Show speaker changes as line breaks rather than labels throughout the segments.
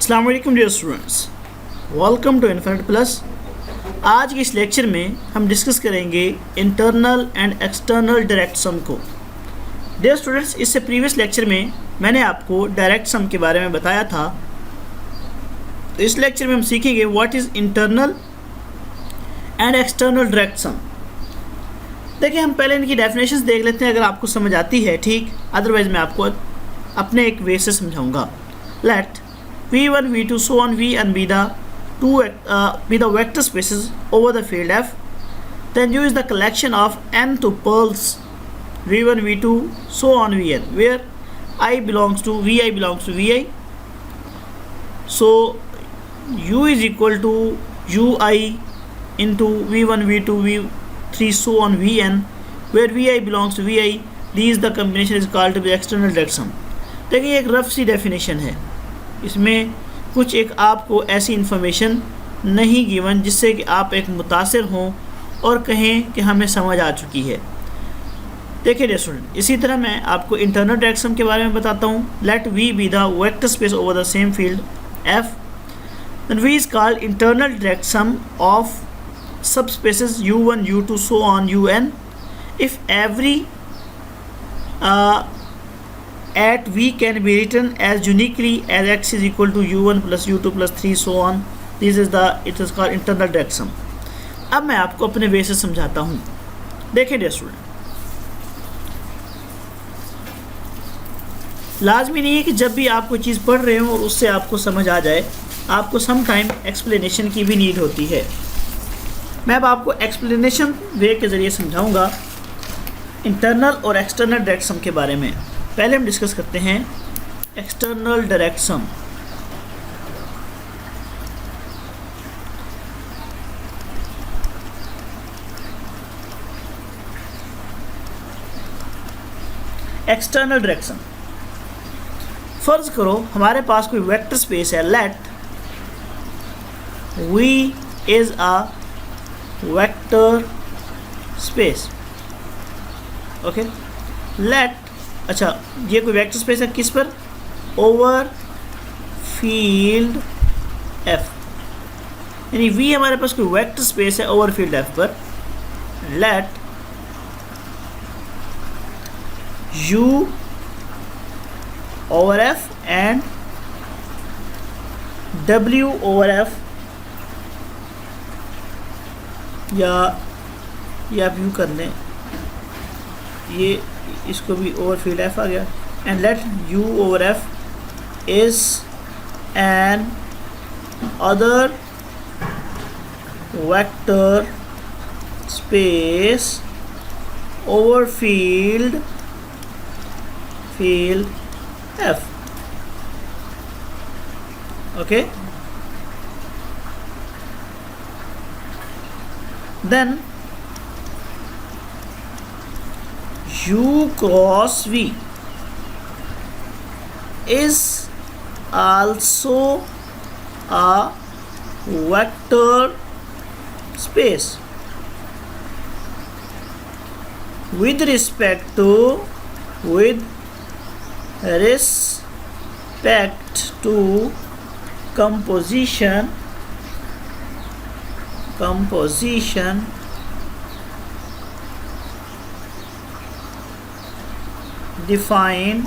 अस्सलाम वालेकुम dear students, welcome to infinite plus. आज के इस लेक्चर में हम डिस्कस करेंगे internal and external direct sum को। डियर स्टूडेंट्स, इससे प्रीवियस लेक्चर में मैंने आपको डायरेक्ट सम के बारे में बताया था। तो इस लेक्चर में हम सीखेंगे what is internal and external direct सम। देखिए, हम पहले इनकी डेफिनेशंस देख लेते हैं, अगर आपको समझ आती है ठीक, अदरवाइज मैं आपको अपने एक वे से समझाऊंगा। Let v1 v2 so on vn be the vector spaces over the field f, then use the collection of n tuples v1 v2 so on vn where vi belongs to vi. So u is equal to ui into v1 v2 v3 so on vn where vi belongs to vi. These the combination is called to be external direct sum. देखिए, एक rough सी definition है, इसमें कुछ एक आपको ऐसी information नहीं given जिससे कि आप एक मुतासिर हों और कहें कि हमें समझ आ चुकी है। देखिए डियर स्टूडेंट, इसी तरह मैं आपको इंटरनल डायरेक्ट सम के बारे में बताता हूँ। Let V be the vector space over the same field F, then V is called internal direct sum of subspaces u1 u2 so on un if every at v can be written as uniquely as x is equal to u1 plus u2 plus 3 so on. This is it is called internal direct sum. अब मैं आपको अपने वे से समझाता हूँ। देखिए dear student, लाजमी नहीं है कि जब भी आप कोई चीज़ पढ़ रहे हो और उससे आपको समझ आ जाए, आपको सम टाइम एक्सप्लेनेशन की भी नीड होती है। मैं अब आपको एक्सप्लेनेशन वे के ज़रिए समझाऊँगा इंटरनल और एक्सटर्नल डायरेक्ट सम के बारे में। पहले हम डिस्कस करते हैं external direct sum. External direct sum, फर्ज करो हमारे पास कोई वेक्टर स्पेस है। Let V is a vector space. Okay, let, अच्छा, ये कोई वेक्टर स्पेस है किस पर? ओवर फील्ड एफ, यानी वी हमारे पास कोई वेक्टर स्पेस है ओवर फील्ड एफ पर। Let U over F and W over F, या आप यू कर लें, ये इसको भी ओवर फील्ड एफ आ गया। And let U over F is another vector space over field F. Okay, then u cross v is also a vector space with respect to composition defined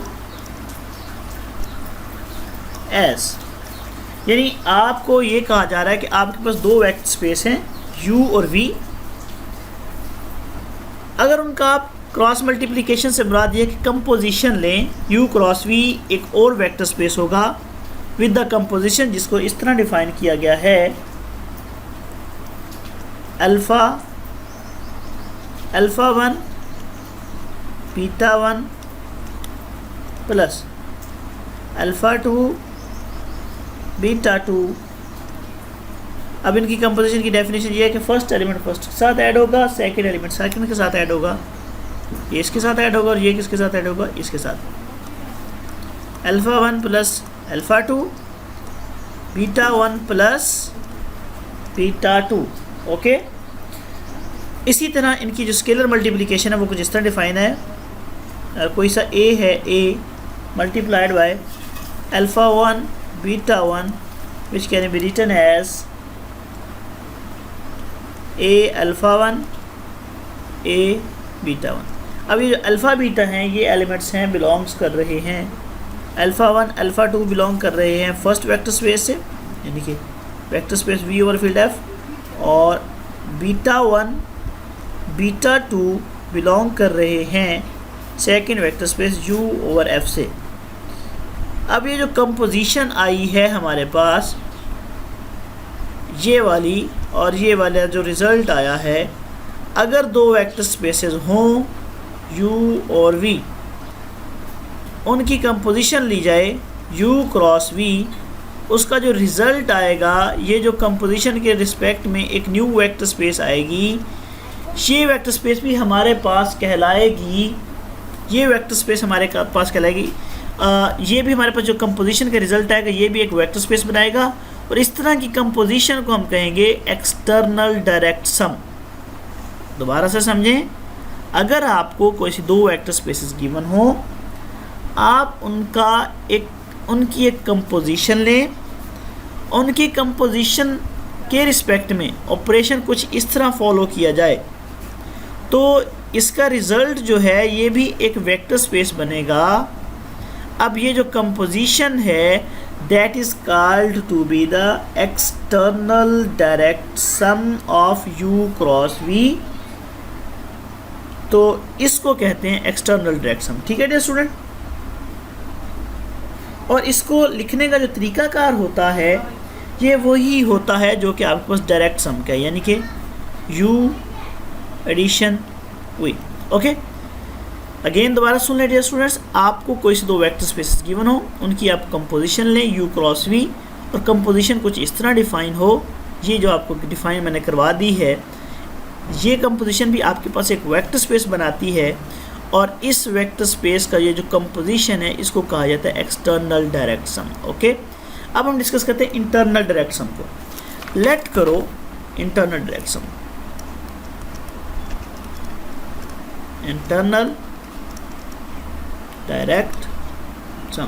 S, यानी आपको ये कहा जा रहा है कि आपके पास दो वेक्टर स्पेस हैं u और v। अगर उनका आप क्रॉस मल्टीप्लिकेशन से मुराद ये कि कंपोजिशन लें, u क्रॉस v एक और वेक्टर स्पेस होगा विद द कंपोजिशन, जिसको इस तरह डिफाइन किया गया है alpha 1 beta 1 plus alpha 2 beta 2। अब इनकी कंपोजिशन की डेफिनेशन ये है कि फर्स्ट एलिमेंट फर्स्ट के साथ ऐड होगा, सेकंड एलिमेंट सेकंड के साथ ऐड होगा, ये इसके साथ ऐड होगा और ये किसके साथ ऐड होगा? इसके साथ। Alpha 1 plus alpha 2 beta 1 plus beta 2। Okay, इसी तरह इनकी जो स्केलर मल्टीप्लिकेशन है वो कुछ इस तरह डिफाइन है, कोई सा ए है, A multiplied by alpha 1 beta 1 which can be written as a alpha 1 a beta 1। अब ये जो अल्फ़ा बीटा हैं ये एलिमेंट्स हैं बिलोंग्स कर रहे हैं अल्फ़ा 1 अल्फ़ा 2 बिलोंग कर रहे हैं फर्स्ट वेक्टर स्पेस से, यानी कि vector space V over field F, और बीटा 1 बीटा 2 बिलोंग कर रहे हैं second vector space U over F से। अब ये जो कंपोजिशन आई है हमारे पास ये वाली और ये वाला जो रिज़ल्ट आया है, अगर दो वेक्टर स्पेसेस हों U और V, उनकी कंपोजिशन ली जाए U क्रॉस V, उसका जो रिज़ल्ट आएगा ये जो कंपोजिशन के रिस्पेक्ट में एक न्यू वेक्टर स्पेस आएगी, ये वेक्टर स्पेस भी हमारे पास कहलाएगी, ये वेक्टर स्पेस हमारे पास कहलाएगी। ये भी हमारे पास जो कंपोजिशन का रिज़ल्ट आएगा ये भी एक वेक्टर स्पेस बनाएगा, और इस तरह की कंपोजिशन को हम कहेंगे एक्सटर्नल डायरेक्ट सम। दोबारा से समझें, अगर आपको कोई सी दो वेक्टर स्पेसेस गिवन हो, आप उनकी एक कंपोजिशन लें, उनकी कंपोजिशन के रिस्पेक्ट में ऑपरेशन कुछ इस तरह फॉलो किया जाए तो इसका रिज़ल्ट जो है ये भी एक वेक्टर स्पेस बनेगा। अब ये जो कंपोजिशन है that is called to be the external direct sum of U cross V, तो इसको कहते हैं एक्सटर्नल डायरेक्ट सम। ठीक है डियर स्टूडेंट, और इसको लिखने का जो तरीकाकार होता है ये वही होता है जो कि आपके पास डायरेक्ट सम का है, यानी कि U addition V। Okay, again दोबारा सुन लें डियर स्टूडेंट्स, आपको कोई से दो वेक्टर स्पेसेस गिवन हो, उनकी आप कंपोजिशन लें U क्रॉस V, और कंपोजिशन कुछ इस तरह डिफ़ाइन हो, ये जो आपको डिफ़ाइन मैंने करवा दी है, ये कंपोजिशन भी आपके पास एक वेक्टर स्पेस बनाती है, और इस वेक्टर स्पेस का ये जो कंपोजिशन है इसको कहा जाता है एक्सटर्नल डायरेक्ट सम। ओके, अब हम डिस्कस करते हैं इंटरनल डायरेक्ट सम को। लेट करो internal direct some, internal direct some,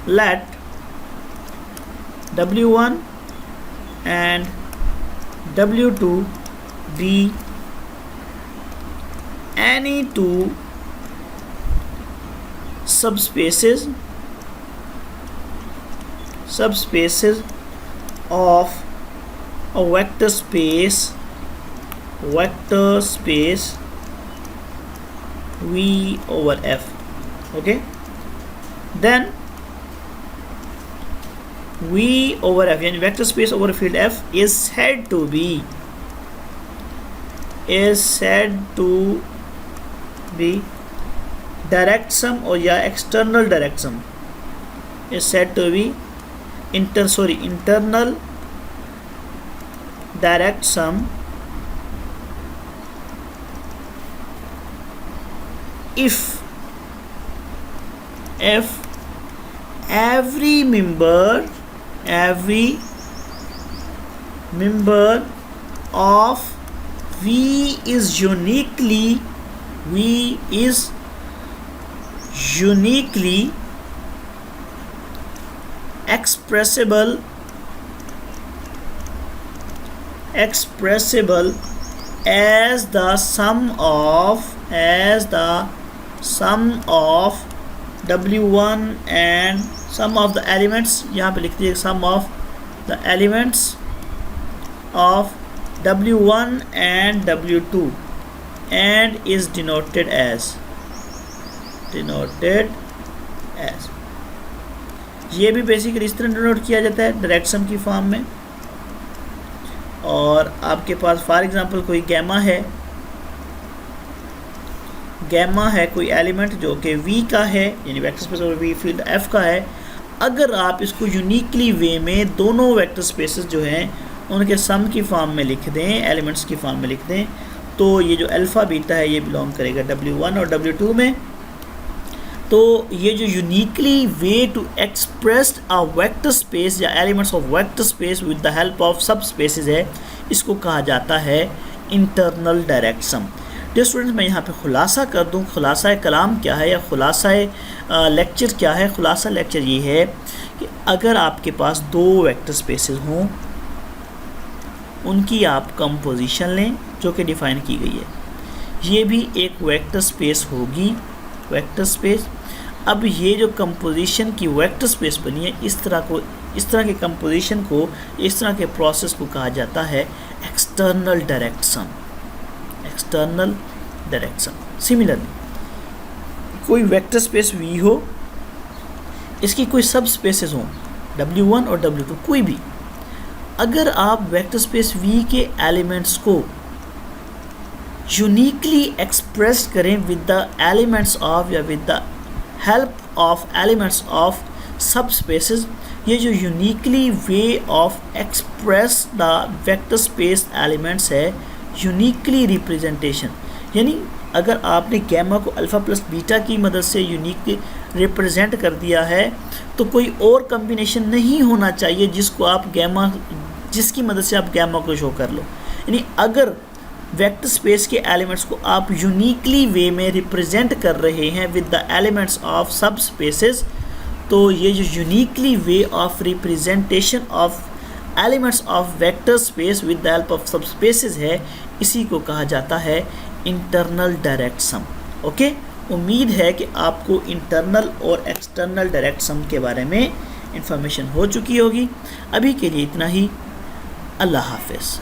let W1 and W2 be any two subspaces of a vector space V over F। okay, then V over F यानी vector space over field F is said to be direct sum or या external direct sum is said to be internal direct sum if every member of V is uniquely expressible as the sum of W1 and sum of the elements, यहाँ पे लिख दीजिए sum of the elements of W1 and W2 and is denoted as ये भी basically इस तरह denote किया जाता है डायरेक्ट सम की फॉर्म में। और आपके पास फॉर एग्जांपल कोई गैमा है कोई एलिमेंट जो कि V का है, यानी vector space over V field F का है। अगर आप इसको यूनिकली वे में दोनों वेक्टर स्पेसेस जो हैं उनके सम की फॉर्म में लिख दें, एलिमेंट्स की फॉर्म में लिख दें, तो ये जो अल्फ़ा बीटा है ये बिलोंग करेगा W1 और W2 में। तो ये जो uniquely way to express a vector space या elements of vector space with the help of subspaces है, इसको कहा जाता है internal direct sum. Dear students, मैं यहाँ पे खुलासा कर दूँ, खुलासा कलाम क्या है या खुलासा लेक्चर क्या है। खुलासा लेक्चर ये है कि अगर आपके पास दो वेक्टर स्पेसेस हों, उनकी आप कंपोजिशन लें जो कि डिफ़ाइन की गई है। ये भी एक वेक्टर स्पेस होगी, वेक्टर स्पेस। अब ये जो कंपोजिशन की वेक्टर स्पेस बनी है, इस तरह के कंपोजिशन को, इस तरह के प्रोसेस को कहा जाता है external direct sum. External direct सम। सिमिलरली कोई वेक्टर स्पेस V हो, इसकी कोई सब स्पेसेस हों W1 और W2, कोई भी, अगर आप वेक्टर स्पेस V के एलिमेंट्स को यूनिकली एक्सप्रेस करें विद द एलिमेंट्स ऑफ या with the help of elements of सब स्पेसेस, ये जो uniquely way of express the vector space elements है, यूनिकली रिप्रेजेंटेशन, यानी अगर आपने गैमा को अल्फ़ा प्लस बीटा की मदद से यूनिक रिप्रेजेंट कर दिया है, तो कोई और कम्बिनेशन नहीं होना चाहिए जिसकी मदद से आप गैमा को शो कर लो। यानी अगर वेक्टर स्पेस के एलिमेंट्स को आप यूनिकली वे में रिप्रेजेंट कर रहे हैं विद द एलिमेंट्स ऑफ सब स्पेसेस, तो ये जो uniquely way of representation of elements of vector space with the help of subspaces है, इसी को कहा जाता है इंटरनल डायरेक्ट सम। ओके, उम्मीद है कि आपको इंटरनल और एक्सटर्नल डायरेक्ट सम के बारे में इंफॉर्मेशन हो चुकी होगी। अभी के लिए इतना ही। अल्लाह हाफ़िज़।